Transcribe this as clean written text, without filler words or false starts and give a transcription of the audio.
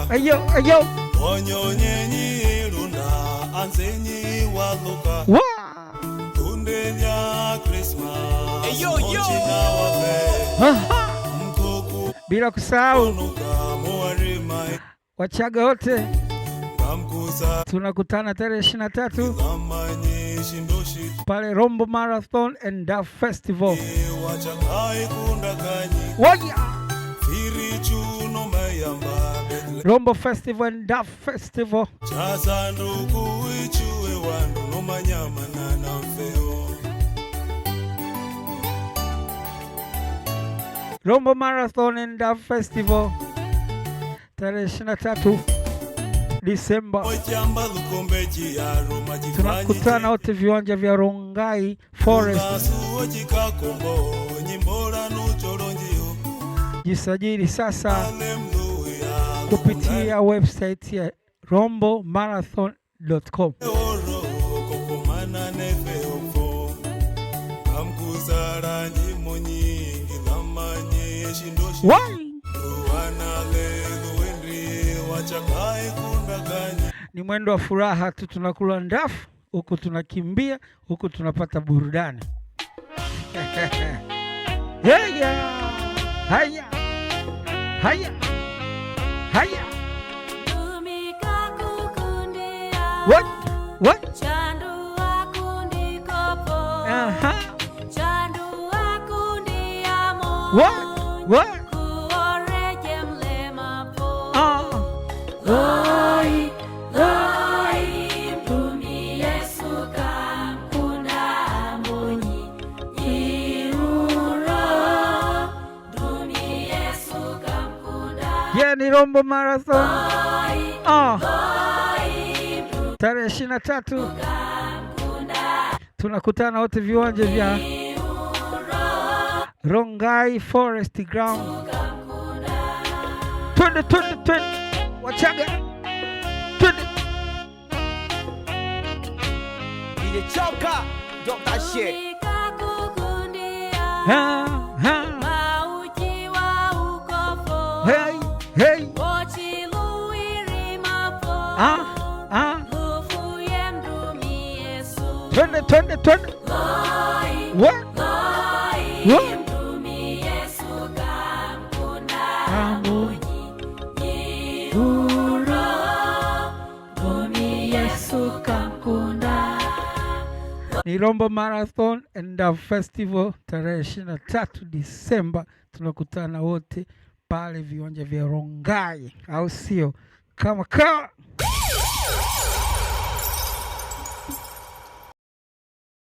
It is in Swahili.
Ayo, ayo. Onyonyenyi runda anzenyi waluka. Tundenya Christmas. Ayo, yo. Bila kusahau Wachaga wote tunakutana tarehe 23 pale Rombo Marathon and Duff Festival. Rombo Festival and Duff Festival. Rombo Marathon and Duff Festival tarehe 23 Disemba. Tunakutana wote viwanja vya Rongai Forest. Jisajili sasa kupitia website ya rombomarathon.com. Ni mwendo wa furaha tu, tunakula ndafu huku tunakimbia huku tunapata burudani. Haya haya haya haya. What what ni Rombo Marathon tarehe 23 tunakutana wote viwanja vya Rongai Forest Ground. Twende Wachaga, twende. DJ Choka, drop that shit. Hey. Twende. What? Ni Rombo Marathon and Duff Festival tarehe 23 Disemba. Tunakutana wote pale viwanja vya Rongai, au sio? Kama